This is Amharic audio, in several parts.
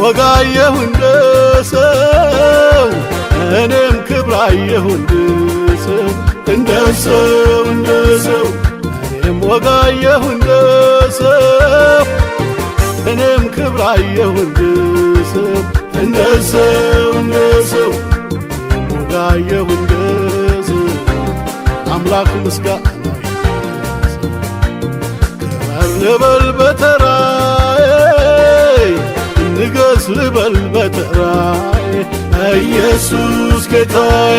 ወጋየሁ እንደ ሰው እኔም ክብራየሁ እንደ ሰው እንደ ሰው እኔም ወጋየሁ እንደ ሰው እኔም ክብራየሁ እንደ ሰው ወጋየሁ እንደ ሰው አምላክ ምስጋና ክበር ልበል በተራዬ ንገስ ልበል በተራዬ ኢየሱስ ጌታዬ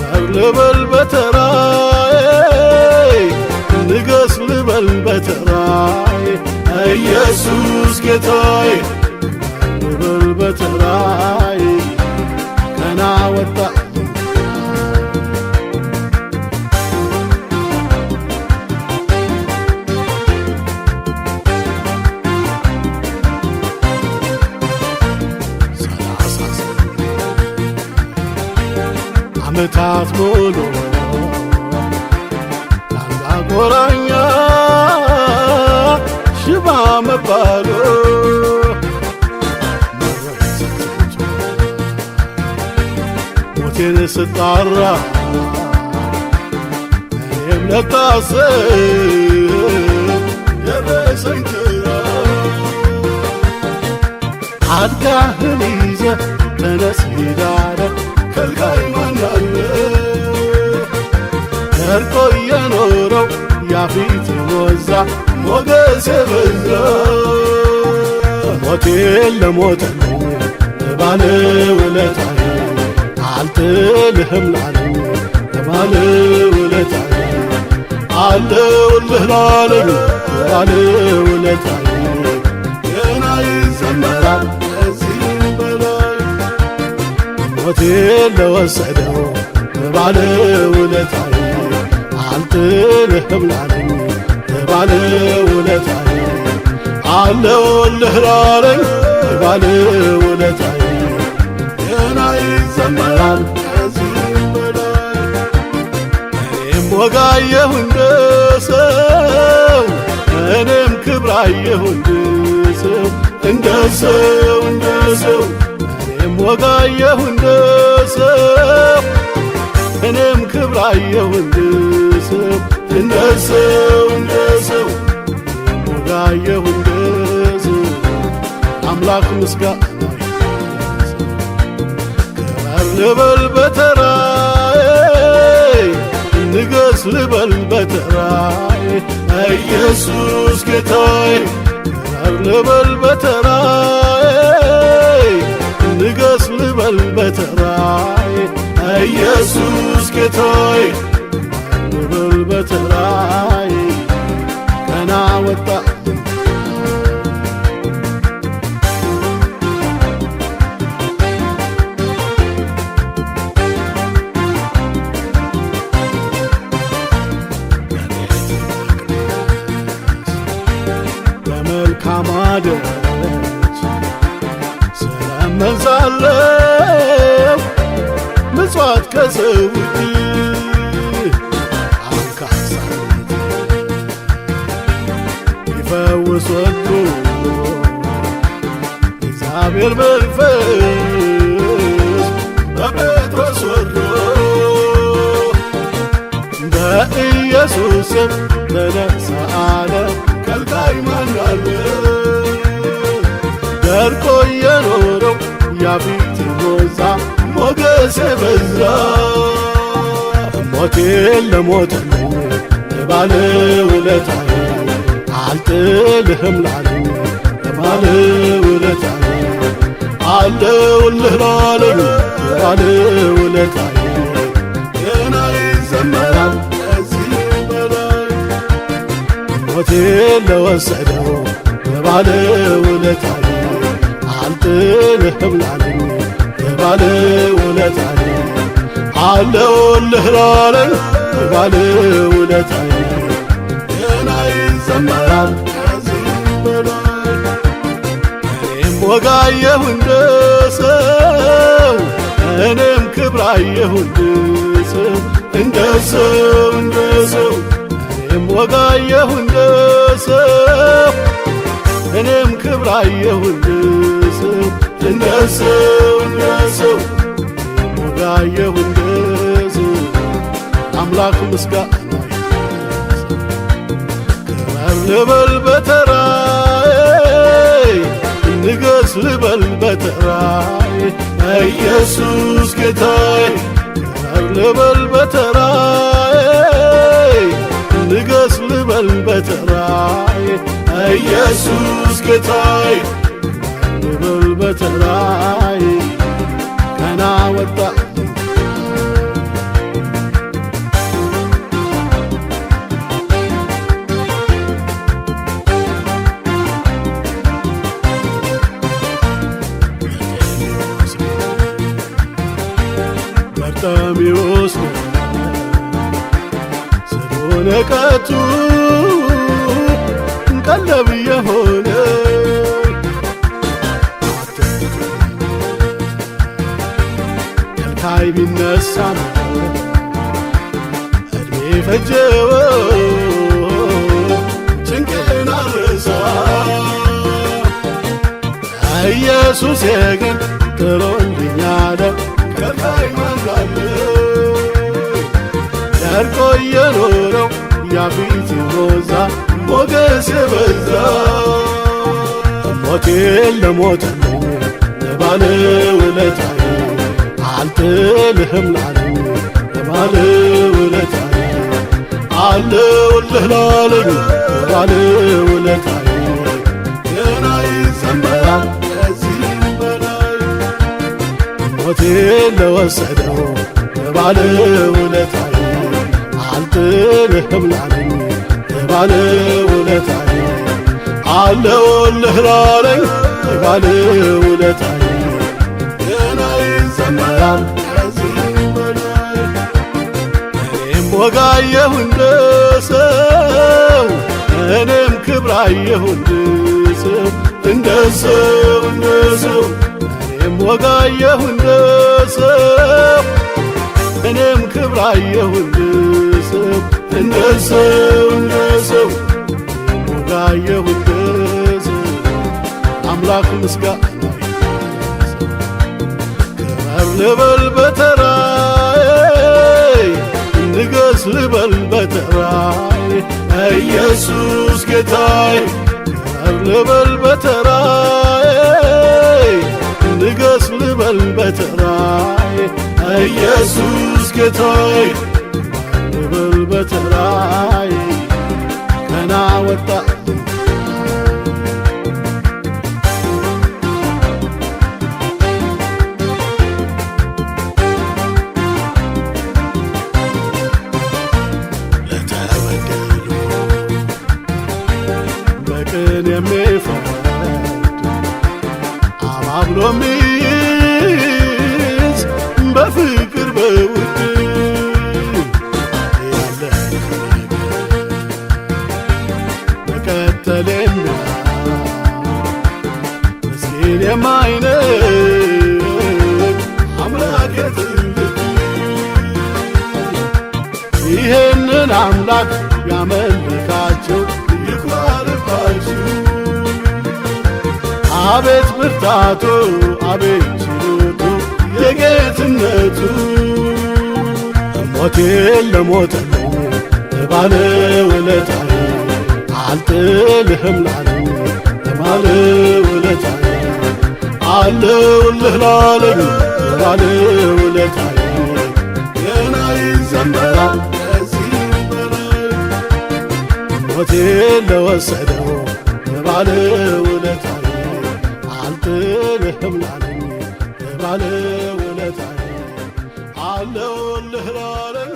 ክበር ልበል በተራዬ ንገስ ልበል በተራዬ ኢየሱስ ጌታዬ ልበል በተራዬ ገና ወጣ ዓመታት ሙሉ ላንጎራኛ ሽባ መባሉ ሞቴን ስጣራ እኔም ለታስብ ደረሰኝ ክራ አልጋህን ይዘህ ተነስ ሂዳረ ከልካይ ማናለ ደርቆ የኖረው ያፊት ወዛ ሞገስ የበዛ ሞቴን ለሞተልኝ ለባለ ውለታዬ አልጥልህም ላለኝ ለባለ ውለታዬ አለሁልህ ላለኝ ለባለ ውለታዬ ገና ይዘመራል ከዚህም በላይ ሞቴን ለወሰደው ለባለ ውለታዬ አልጥልህም ላለኝ ለባለ ውለታዬ አለሁልህ ላለኝ ለባለ ውለታዬ ገና ይዘመራል ከዚህም በላይ እኔም ወጋየሁ እንደ ሰው እኔም ክብራየሁ እንደ ሰው እኔም ወጋየሁ እንደ ሰው እኔም ክብራየሁ እንደ ሰው ወጋየሁ እንደ ሰው አምላክ ምስጋና ክበር ልበል በተራዬ ንገስ ልበል በተራዬ ኢየሱስ ጌታዬ ክበር ልበል በተራዬ ንገስ ልበል በተራዬ ኢየሱስ ጌታዬ ልበል በተራዬ ገና ወጣ በመልካም አደረች ስለመንዛለው ምጽዋት ከሰው እጅ አንካሳነት ይፈውስ ወዶ እግዚአብሔር መንፈስ በጴጥሮስ ወዶ በኢየሱስ ስም ተነሣ አለ ከልካይ ማን አለ ደርቆ የኖረው ያፊት ወዛ ሞገስ የበዛ ሞቴን ለሞተልኝ ለባለ ውለታዬ አልጥልህም ላለኝ ለባለ ውለታዬ አለሁልህ ላለኝ ለባለ ውለታዬ ገና ይዘመራል ከዚህም በላይ ሞቴን ለወሰደው ለባለ ውለታዬ አልጥልህም ላለኝ ለባለ ውለታዬ አለሁልህ ላለኝ ለባለ ውለታዬ ገና ይዘመራል ከዚህም በላይ እኔም ወጋየሁ እንደ ሰው እኔም ክብራየሁ እንደ ሰው እኔም ወጋየሁ እንደ ሰው እኔም ክብራየሁ እንደ ሰው እንደ ሰው እንደ ሰው ሞጋየሁ እንደ ሰው አምላክ ምስጋና ክበር ልበል በተራዬ ንገስ ልበል በተራዬ ኢየሱስ ጌታዬ ክበር ልበል በተራዬ ንገስ ልበል በተራዬ ኢየሱስ ጌታዬ ልበል በተራዬ ገና ወጣ በርጤሜዎስ ነቀቱ ቀለብ የሆነ ከልካይ ቢነሳም እድሜ ፈጀው ጭንቅን አረሳ ኢየሱስ ግን ጥሎልኛል ከልካይ ማንጋለ ደርቆ የኖረው ያፊት ሮዛ ሞገስ በዛ ሞቴን ለሞተልኝ ለባለ ውለታዬ አልጥልህም ላለኝ ለባለ ውለታዬ አለሁልህ ላለኝ ለባለ ውለታዬ ገና ይዘመራል ከዚህም በላይ ሞቴን ለወሰደው ለባለ ውለታዬ አልጥልህም ላለኝ ለባለ ውለታዬ አለሁልህ ላለኝ ለባለ ውለታዬ ገና ይዘመራል ከዚህም በላይ እኔም ወጋየሁ እንደ ሰው እኔም ክብራየሁ እንደ ሰው እንደ ሰው እንደ ሰው እኔም ወጋየሁ እንደ ሰው እኔም ክብራየሁ እንደ ሰው እንደ ሰው እንደ ሰው ሞጋየሁ እንደ ሰው አምላክ ምስጋና ክበር ልበል በተራዬ ንገስ ልበል በተራዬ ኢየሱስ ጌታዬ ክበር ልበል በተራዬ ንገስ ልበል በተራዬ ኢየሱስ ጌታዬ ልበል በተራዬ ገና ወጣ ለተበደሉ በቅን የሚፈርድ አባብሎ ሚይዝ በፍቅር በውድ መቀጠልና ምስኪን የማይንቅ አምላክ ትልቅ ይህንን አምላክ ያመለካቸው ይኩራርባችሁ አቤት ብርታቱ አቤት ችሎቱ የጌትነቱ ሞቴን ለሞተልኝ ለባለ ውለታዬ አልጥልህም ላለኝ ለባለ ውለታዬ አለሁልህ ላለኝ ለባለ ውለታዬ ገና ይዘመራል ከዚህም በላይ ሞቴን ለወሰደው ለባለ ውለታዬ አልጥልህም ላለኝ ለባለ ውለታዬ አለሁልህ ላለኝ